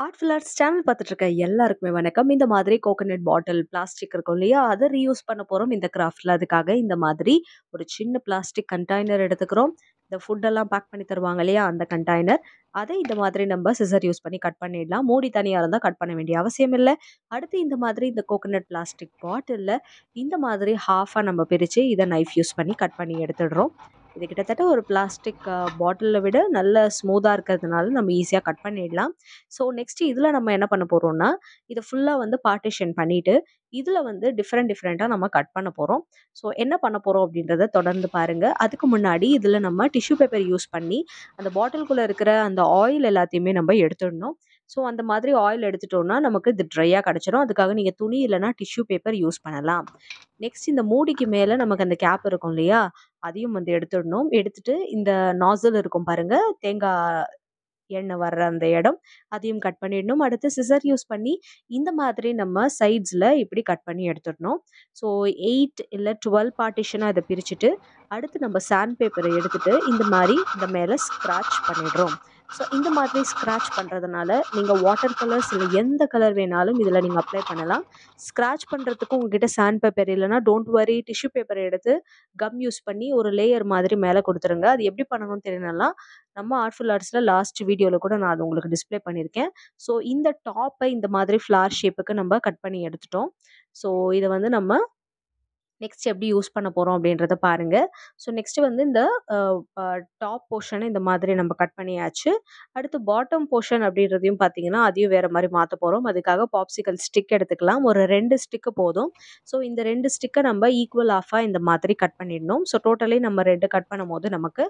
Artful arts channel பார்த்துட்டு இருக்க எல்லாருக்குமே வணக்கம். இந்த மாதிரி கோகனட் பாட்டில், பிளாஸ்டிக் இருக்கும் இல்லையா? அத ரீயூஸ் பண்ண போறோம் இந்த கிராஃப்ட்ல. அதுக்காக இந்த மாதிரி ஒரு சின்ன பிளாஸ்டிக் கண்டெய்னர் எடுத்துக்கிறோம். இந்த ஃபுட் எல்லாம் பேக் பண்ணி தருவாங்க இல்லையா? அந்த கண்டெய்னர். அதை இந்த மாதிரி நம்ம சிசர் யூஸ் பண்ணி கட் பண்ணிடலாம். மூடி தனியா இருந்தா கட் பண்ண வேண்டிய அவசியம் இல்ல. அடுத்து இந்த மாதிரி இந்த கோகனட் பிளாஸ்டிக் பாட்டில்ல இந்த மாதிரி ஹாஃபா நம்ம பிரிச்சு இத நைஃப் யூஸ் பண்ணி கட் பண்ணி எடுத்துடுறோம். இது கிட்டத்தட்ட ஒரு பிளாஸ்டிக் பாட்டில விட நல்ல ஸ்மூத்தா இருக்கிறதுனால நம்ம ஈஸியா கட் பண்ணிடலாம். ஸோ நெக்ஸ்ட் இதுல நம்ம என்ன பண்ண போறோம்னா, இத ஃபுல்லா வந்து பார்ட்டிஷன் பண்ணிட்டு, இதுல வந்து டிஃபரெண்ட்டா நம்ம கட் பண்ண போறோம். ஸோ என்ன பண்ண போறோம் அப்படின்றத தொடர்ந்து பாருங்க. அதுக்கு முன்னாடி இதுல நம்ம டிஷ்யூ பேப்பர் யூஸ் பண்ணி, அந்த பாட்டிலுக்குள்ள இருக்கிற அந்த ஆயில் எல்லாத்தையுமே நம்ம எடுத்துடணும். ஸோ அந்த மாதிரி ஆயில் எடுத்துட்டோம்னா, நமக்கு இது ட்ரையா கிடைச்சிரும். அதுக்காக நீங்க துணி இல்லன்னா டிஷ்யூ பேப்பர் யூஸ் பண்ணலாம். நெக்ஸ்ட் இந்த மூடிக்கு மேல நமக்கு அந்த கேப் இருக்கும் இல்லையா? அதையும் வந்து எடுத்துடணும். எடுத்துட்டு இந்த நாசில் இருக்கும் பாருங்க, தேங்காய் எண்ணெய் வர்ற அந்த இடம், அதையும் கட் பண்ணிடணும். அடுத்து சிசர் யூஸ் பண்ணி இந்த மாதிரி நம்ம சைட்ஸ்ல இப்படி கட் பண்ணி எடுத்துடணும். ஸோ 8 இல்ல 12 பார்ட்டிஷனா இத பிரிச்சுட்டு, அடுத்து நம்ம சாண்ட் பேப்பர எடுத்துட்டு இந்த மாரி இந்த மேல ஸ்க்ராட்ச் பண்ணிடுறோம். ஸோ இந்த மாதிரி ஸ்க்ராட்ச் பண்றதுனால, நீங்க வாட்டர் கலர்ஸ் இல்ல எந்த கலர் வேணாலும் இதுல நீங்க அப்ளை பண்ணலாம். ஸ்க்ராட்ச் பண்றதுக்கு உங்ககிட்ட சாண்ட் பேப்பர் இல்லன்னா, டோன்ட் வொரி டிஷ்யூ பேப்பர எடுத்து கம் யூஸ் பண்ணி ஒரு லேயர் மாதிரி மேல குடுத்துருங்க. அது எப்படி பண்ணணும்னு தெரியணும்னா, நம்ம ஆர்ட்ஃபுல் ஆர்ட்ஸ்ல லாஸ்ட் வீடியோல கூட நான் அது உங்களுக்கு டிஸ்ப்ளே பண்ணியிருக்கேன். ஸோ இந்த டாப்ப இந்த மாதிரி ஃப்ளார் ஷேப்புக்கு நம்ம கட் பண்ணி எடுத்துட்டோம். ஸோ இத வந்து நம்ம நெக்ஸ்ட் எப்படி யூஸ் பண்ண போறோம் அப்படின்றத பாருங்க. ஸோ நெக்ஸ்ட் வந்து இந்த அ அ டாப் போர்ஷன இந்த மாதிரி நம்ம கட் பண்ணியாச்சு. அடுத்து பாட்டம் போர்ஷன் அப்படின்றதையும் பார்த்தீங்கன்னா, அதையும் வேற மாரி மாத்த போறோம். அதுக்காக பாப்சிகல் ஸ்டிக் எடுத்துக்கலாம். ஒரு 2 ஸ்டிக் போதும். ஸோ இந்த 2 ஸ்டிக்க நம்ம ஈக்குவல் ஆஃபா இந்த மாதிரி கட் பண்ணிடணும். ஸோ டோட்டலி நம்ம 2 கட் பண்ணும்போது நமக்கு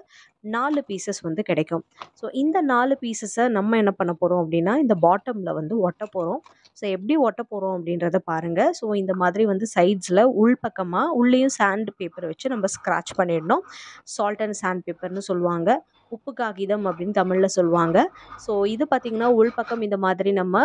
4 பீசஸ் வந்து கிடைக்கும். ஸோ இந்த 4 பீசஸ நம்ம என்ன பண்ண போறோம் அப்படின்னா, இந்த பாட்டம்ல வந்து ஒட்ட போறோம். ஸோ எப்படி ஒட்ட போறோம் அப்படின்றத பாருங்க. ஸோ இந்த மாதிரி வந்து சைட்ஸ்ல உள்பக்கமா உள்ளேயும் சாண்ட் பேப்பர் வச்சு நம்ம ஸ்க்ராட்ச் பண்ணிடணும். சால்ட் அண்ட் சாண்ட் பேப்பர்ன்னு சொல்லுவாங்க. உப்பு காகிதம் அப்படின்னு தமிழ்ல சொல்லுவாங்க. ஸோ இது பார்த்தீங்கன்னா, உள்பக்கம் இந்த மாதிரி நம்ம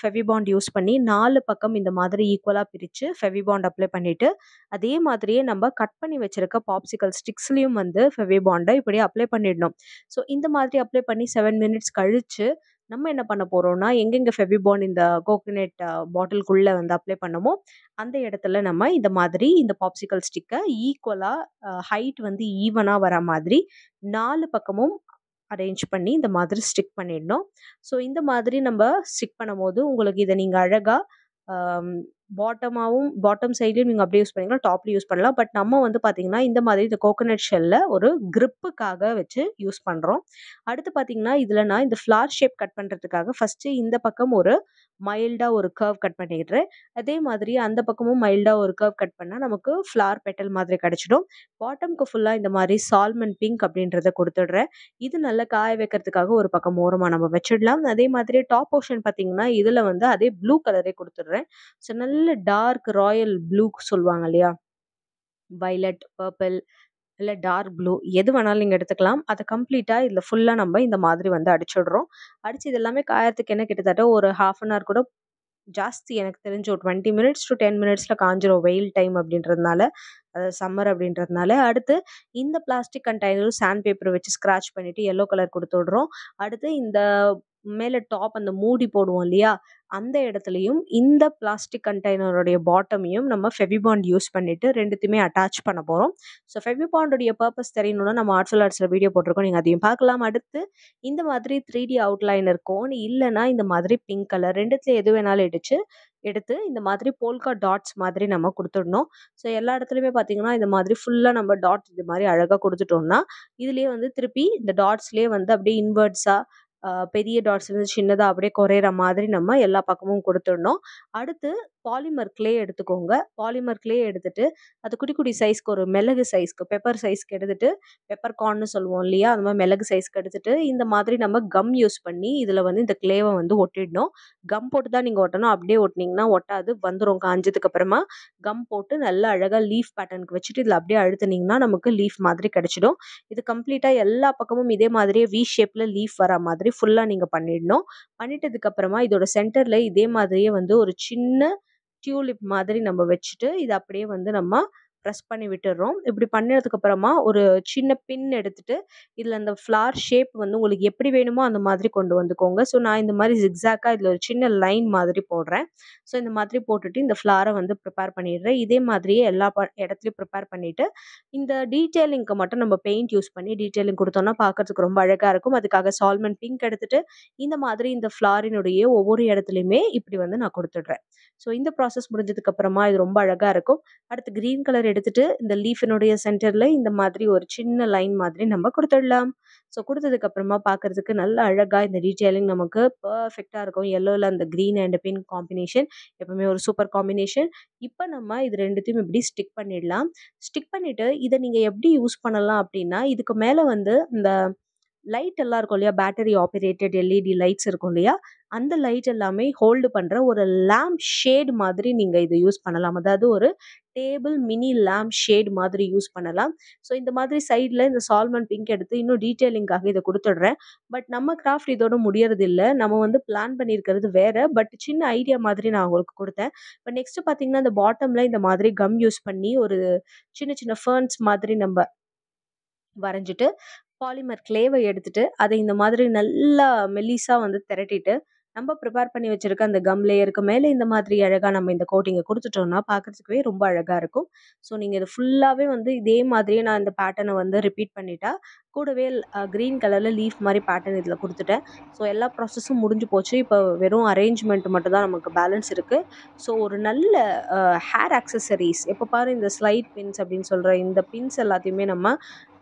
ஃபெவிபாண்ட் யூஸ் பண்ணி 4 பக்கம் இந்த மாதிரி ஈக்குவலா பிரிச்சு ஃபெவிபாண்ட் அப்ளை பண்ணிட்டு, அதே மாதிரியே நம்ம கட் பண்ணி வச்சிருக்க பாப்சிகல் ஸ்டிக்ஸ்லயும் வந்து ஃபெவிபாண்ட இப்படியே அப்ளை பண்ணிடணும். ஸோ இந்த மாதிரி அப்ளை பண்ணி 7 மினிட்ஸ் கழிச்சு நம்ம என்ன பண்ண போறோம்னா, எங்கெங்க ஃபெவிபாண்ட் இந்த கோகனட் பாட்டிலுக்குள்ள வந்து அப்ளை பண்ணமோ, அந்த இடத்துல நம்ம இந்த மாதிரி இந்த பாப்சிகல் ஸ்டிக்க ஈக்குவலா ஹைட் வந்து ஈவனா வர மாதிரி 4 பக்கமும் அரேஞ்ச் பண்ணி இந்த மாதிரி ஸ்டிக் பண்ணிடணும். ஸோ இந்த மாதிரி நம்ம ஸ்டிக் பண்ணும்போது, உங்களுக்கு இத நீங்க அழகா அம் பாட்டம் சைட்லயும் நீங்க அப்படியே யூஸ் பண்ணிக்கலாம். டாப்லயும் யூஸ் பண்ணலாம். பட் நம்ம வந்து பார்த்தீங்கன்னா, இந்த மாதிரி இந்த கோகனட் ஷெல்ல ஒரு கிரிப்புக்காக வச்சு யூஸ் பண்றோம். அடுத்து பார்த்தீங்கன்னா, இதுல நான் இந்த ஃப்ளார் ஷேப் கட் பண்றதுக்காக ஃபர்ஸ்ட்டு இந்த பக்கம் ஒரு மைல்டா ஒரு கர்வ் கட் பண்ணிடுறேன். அதே மாதிரி அந்த பக்கமும் மைல்டா ஒரு கர்வ் கட் பண்ணா நமக்கு ஃப்ளார் பெட்டல் மாதிரி கிடைச்சிடும். பாட்டம்க்கு ஃபுல்லா இந்த மாரி சால்மன் பிங்க் அப்படின்றத குடுத்துடுறேன். இது நல்லா காய வைக்கிறதுக்காக ஒரு பக்கம் ஓரமா நம்ம வச்சிடலாம். அதே மாதிரி டாப் போர்ஷன் பார்த்தீங்கன்னா, இதுல வந்து அதே ப்ளூ கலரே குடுத்துடுறேன். ஸோ நல்ல டார்க் ராயல் ப்ளூ சொல்லுவாங்க இல்லையா? வயலட், பர்பிள் இல்ல டார்க் ப்ளூ எது வேணாலும் நீங்க எடுத்துக்கலாம். அத கம்ப்ளீட்டா இதுல ஃபுல்லா நம்ம இந்த மாதிரி வந்து அடிச்சுடுறோம். அடிச்சு இது எல்லாமே காயறதுக்கு என்ன கிட்டத்தட்ட ஒரு 1/2 அன் ஹவர் கூட ஜாஸ்தி எனக்கு தெரிஞ்சு ஒரு 20 மினிட்ஸ் டூ 10 மினிட்ஸ்ல காஞ்சிரும். வெயில் டைம் அப்படின்றதுனால, சம்மர் அப்படின்றதுனால. அடுத்து இந்த பிளாஸ்டிக் கண்டெய்னரும் சாண்ட் பேப்பர் வச்சு ஸ்க்ராட்ச் பண்ணிட்டு எல்லோ கலர் குடுத்து விடுறோம். அடுத்து இந்த மேல டாப் அந்த மூடி போடுவோம் இல்லையா? அந்த இடத்துலயும் இந்த பிளாஸ்டிக் கண்டெய்னருடைய பாட்டமையும் நம்ம ஃபெவிபாண்ட் யூஸ் பண்ணிட்டு 2த்தையுமே அட்டாச் பண்ண போறோம். ஸோ ஃபெவிபாண்டுடைய பர்ப்பஸ் தெரியணும்னா நம்ம ஆர்ட்ஃபுல் ஆர்ட்ஸ்ல வீடியோ போட்டிருக்கோம். நீங்க அதையும் பார்க்கலாம். அடுத்து இந்த மாதிரி 3D அவுட்லைனர் கோன் இல்லன்னா இந்த மாதிரி பிங்க் கலர் 2த்துல எது வேணாலும் எடுத்து இந்த மாதிரி போல்கா டாட்ஸ் மாதிரி நம்ம குடுத்துடணும். ஸோ எல்லா இடத்துலயுமே பார்த்தீங்கன்னா, இந்த மாதிரி ஃபுல்லா நம்ம டாட் இது மாரி அழகா குடுத்துட்டோம்னா, இதுலயே வந்து திருப்பி இந்த டாட்ஸ்லயே வந்து அப்படியே இன்வெர்ட்ஸா பெரிய டாட்ஸ்லேருந்து சின்னதா அப்படியே குறையிற மாதிரி நம்ம எல்லா பக்கமும் குடுத்துடணும். அடுத்து பாலிமர் க்ளே எடுத்துக்கோங்க. பாலிமர் க்ளே எடுத்துட்டு, அது குட்டி குட்டி சைஸ்க்கு ஒரு மிளகு சைஸ்க்கு, பெப்பர் சைஸ்க்கு எடுத்துட்டு, பெப்பர் கார்ன்னு சொல்லுவோம் இல்லையா? அந்த மாரி மிளகு சைஸ்க்கு எடுத்துட்டு, இந்த மாதிரி நம்ம கம் யூஸ் பண்ணி இதுல வந்து இந்த க்ளேவ வந்து ஒட்டிடணும். கம் போட்டு தான் நீங்க ஒட்டணும். அப்படியே ஒட்டுனீங்கன்னா ஒட்டாது. வந்துரும் காஞ்சதுக்கு அப்புறமா. கம் போட்டு நல்லா அழகா லீஃப் பேட்டர்னுக்கு வச்சுட்டு, இதுல அப்படியே அழுத்துனீங்கன்னா நமக்கு லீஃப் மாதிரி கிடைச்சிடும். இது கம்ப்ளீட்டா எல்லா பக்கமும் இதே மாதிரியே வி ஷேப்ல லீஃப் வரா மாதிரி ஃபுல்லா நீங்க பண்ணிடணும். பண்ணிட்டதுக்கு அப்புறமா இதோட சென்டர்ல இதே மாதிரியே வந்து ஒரு சின்ன டியூலிப் மாதிரி நம்ம வச்சுட்டு, இத அப்படியே வந்து நம்ம பிரஸ் பண்ணி விட்டுர்றோம். இப்படி பண்ணதுக்கு அப்புறமா ஒரு சின்ன பின் எடுத்துட்டு, இதுல அந்த ஃப்ளார் ஷேப் வந்து உங்களுக்கு எப்படி வேணுமோ அந்த மாதிரி கொண்டு வந்துக்கோங்க. ஸோ நான் இந்த மாரி ஜிக்ஸாக்கா இதுல ஒரு சின்ன லைன் மாதிரி போடுறேன். ஸோ இந்த மாதிரி போட்டுட்டு இந்த ஃப்ளார வந்து ப்ரிப்பேர் பண்ணிடுறேன். இதே மாதிரியே எல்லா இடத்துலயும் ப்ரிப்பேர் பண்ணிட்டு, இந்த டீட்டெயிலிங்க்கு மட்டும் நம்ம பெயிண்ட் யூஸ் பண்ணி டீட்டெயிலிங் குடுத்தோம்னா பார்க்கறதுக்கு ரொம்ப அழகா இருக்கும். அதுக்காக சால்மன் பிங்க் எடுத்துட்டு, இந்த மாதிரி இந்த ஃப்ளாரினுடைய ஒவ்வொரு இடத்துலயுமே இப்படி வந்து நான் குடுத்துடுறேன். ஸோ இந்த ப்ராசஸ் முடிஞ்சதுக்கு அப்புறமா இது ரொம்ப அழகா இருக்கும். அடுத்து கிரீன் கலர் எடுத்துட்டு, இந்த லீஃபினுடைய சென்டர்ல இந்த மாதிரி ஒரு சின்ன லைன் மாதிரி நம்ம குடுத்துடலாம். ஸோ குடுத்ததுக்கு அப்புறமா பார்க்கறதுக்கு நல்ல அழகா இந்த டீட்டெயிலிங் நமக்கு பெர்ஃபெக்ட்டா இருக்கும். எல்லோல அந்த கிரீன் அண்ட் பிங்க் காம்பினேஷன் எப்பவுமே ஒரு சூப்பர் காம்பினேஷன். இப்ப நம்ம இது 2த்தையும் இப்படி ஸ்டிக் பண்ணிடலாம். ஸ்டிக் பண்ணிட்டு இத நீங்க எப்படி யூஸ் பண்ணலாம் அப்படின்னா, இதுக்கு மேல வந்து இந்த லைட் எல்லாம் இருக்கும் இல்லையா? பேட்டரி ஆப்பரேட்டட் எல்இடி லைட்ஸ் இருக்கும் இல்லையா? அந்த லைட் எல்லாமே ஹோல்டு பண்ற ஒரு லேம்ப் ஷேட் மாதிரி நீங்க இத யூஸ் பண்ணலாம். அதாவது ஒரு டேபிள் மினி லேம்ப் ஷேட் மாதிரி யூஸ் பண்ணலாம். ஸோ இந்த மாதிரி சைட்ல இந்த சால்மன் பிங்க் எடுத்து இன்னும் டீட்டெயிலிங்காக இத குடுத்துடுறேன். பட் நம்ம கிராஃப்ட் இதோட முடியறதில்ல. நம்ம வந்து பிளான் பண்ணியிருக்கிறது வேற. பட் சின்ன ஐடியா மாதிரி நான் உங்களுக்கு குடுத்தேன். இப்ப நெக்ஸ்ட் பார்த்தீங்கன்னா, இந்த பாட்டம்ல இந்த மாதிரி கம் யூஸ் பண்ணி ஒரு சின்ன சின்ன ஃபர்ன்ஸ் மாதிரி நம்ப வரைஞ்சிட்டு, பாலிமர் கிளேவ எடுத்துட்டு, அத இந்த மாதிரி நல்லா மெல்லிசா வந்து திரட்டிட்டு, நம்ம ப்ரிப்பேர் பண்ணி வச்சிருக்க அந்த கம் லேயருக்கு மேல இந்த மாதிரி அழகா நம்ம இந்த கோட்டிங்க குடுத்துட்டோம்னா, பார்க்கறதுக்கவே ரொம்ப அழகா இருக்கும். ஸோ நீங்க இத ஃபுல்லாவே வந்து இதே மாதிரியே நான் இந்த பேட்டர்ன வந்து ரிப்பீட் பண்ணிட்டா, கூடவே கிரீன் கலர்ல லீஃப் மாரி பேட்டர்ன் இதுல குடுத்துட்டேன். ஸோ எல்லா ப்ராசஸும் முடிஞ்சு போச்சு. இப்ப வெறும் அரேஞ்ச்மெண்ட் மட்டும் தான் நமக்கு பேலன்ஸ் இருக்கு. ஸோ ஒரு நல்ல ஹேர் ஆக்சஸரீஸ் எப்ப பாரு இந்த ஸ்லைட் பின்ஸ் அப்படின்னு சொல்ற இந்த பின்ஸ் எல்லாத்தையுமே நம்ம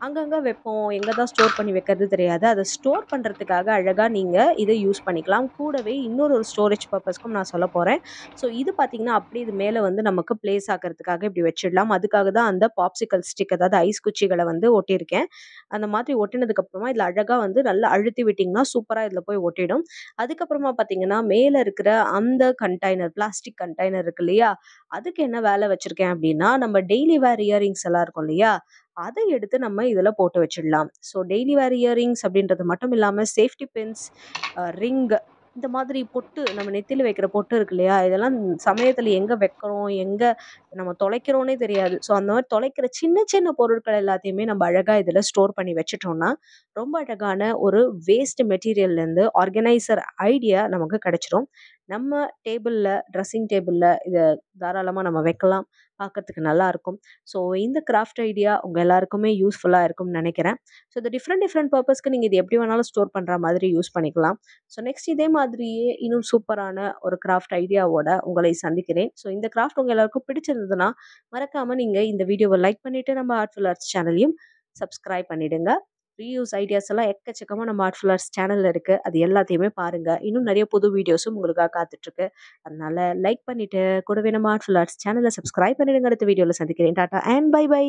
அங்கங்க வைப்போம். எங்க தான் ஸ்டோர் பண்ணி வைக்கிறது தெரியாது. அத ஸ்டோர் பண்றதுக்காக அழகா நீங்க இத யூஸ் பண்ணிக்கலாம். கூடவே இன்னொரு ஒரு ஸ்டோரேஜ் பர்ப்பஸ்க்கும் நான் சொல்லப் போறேன். ஸோ இது பார்த்தீங்கன்னா, அப்படியே இது மேல வந்து நமக்கு பிளேஸ் ஆக்குறதுக்காக இப்படி வச்சிடலாம். அதுக்காக தான் அந்த பாப்சிகல் ஸ்டிக் அதாவது ஐஸ் குச்சிகள வந்து ஒட்டியிருக்கேன். அந்த மாதிரி ஒட்டினதுக்கு அப்புறமா இதுல அழகா வந்து நல்லா அழுத்தி விட்டீங்கன்னா, சூப்பரா இதுல போய் ஒட்டிடும். அதுக்கப்புறமா பார்த்தீங்கன்னா, மேல இருக்கிற அந்த கண்டெய்னர் பிளாஸ்டிக் கண்டெய்னர் இருக்கு இல்லையா? அதுக்கு என்ன வேலை வச்சிருக்கேன் அப்படின்னா, நம்ம டெய்லி வேர் இயரிங்ஸ் எல்லாம் இருக்கும் இல்லையா? அத எடுத்து நம்ம இதுல போட்டு வச்சிடலாம். ஸோ டெய்லி வேர் இயரிங்ஸ் அப்படின்றது மட்டும் இல்லாம சேஃப்டி பின்ஸ், ரிங் இந்த மாதிரி பொட்டு நம்ம நெத்தியில வைக்கிற பொட்டு இருக்கு இல்லையா? இதெல்லாம் சமயத்துல எங்க வைக்கிறோம், எங்க நம்ம தொலைக்கிறோம்னே தெரியாது. ஸோ அந்த மாரி தொலைக்கிற சின்ன சின்ன பொருட்கள் எல்லாத்தையுமே நம்ம அழகா இதுல ஸ்டோர் பண்ணி வச்சுட்டோம்னா, ரொம்ப அழகான ஒரு வேஸ்ட் மெட்டீரியல்லேருந்து ஆர்கனைசர் ஐடியா நமக்கு கிடைச்சிரும். நம்ம டேபிள்ல ட்ரெஸ்ஸிங் டேபிள்ல இத தாராளமா நம்ம வைக்கலாம். பார்க்கறதுக்கு நல்லாருக்கும். ஸோ இந்த கிராஃப்ட் ஐடியா உங்க எல்லாருக்குமே யூஸ்ஃபுல்லா இருக்கும்னு நெனைக்கிறேன். ஸோ இந்த டிஃபரெண்ட் டிஃபரெண்ட் பர்ப்பஸ்க்கு நீங்க இது எப்படி வேணாலும் ஸ்டோர் பண்ற மாதிரி யூஸ் பண்ணிக்கலாம். ஸோ நெக்ஸ்ட் இதே மாதிரியே இன்னும் சூப்பரான ஒரு கிராஃப்ட் ஐடியாவோட உங்களை சந்திக்கிறேன். ஸோ இந்த கிராஃப்ட் உங்க எல்லாருக்கும் பிடிச்சிருந்ததுன்னா, மறக்காம நீங்க இந்த வீடியோவ லைக் பண்ணிட்டு நம்ம ஆர்ட்ஃபுல் ஆர்ட்ஸ் சேனலையும் சப்ஸ்கிரைப் பண்ணிடுங்க. ரீயூஸ் ஐடியாஸ் எல்லாம் எக்கச்சக்கமா நம்ம ஆர்ட்ஃபுல் ஆர்ட்ஸ் சேனல்ல இருக்கு. அது எல்லாத்தையுமே பாருங்க. இன்னும் நெறைய புது வீடியோஸும் உங்களுக்காக காத்துட்டு இருக்கு. அதனால லைக் பண்ணிட்டு கூடவே நம்ம ஆர்ட்ஃபுல் ஆர்ட்ஸ் சேனல சப்ஸ்கிரைப் பண்ணிடுங்க. அடுத்த வீடியோல சந்திக்கிறேன். Tata and bye by.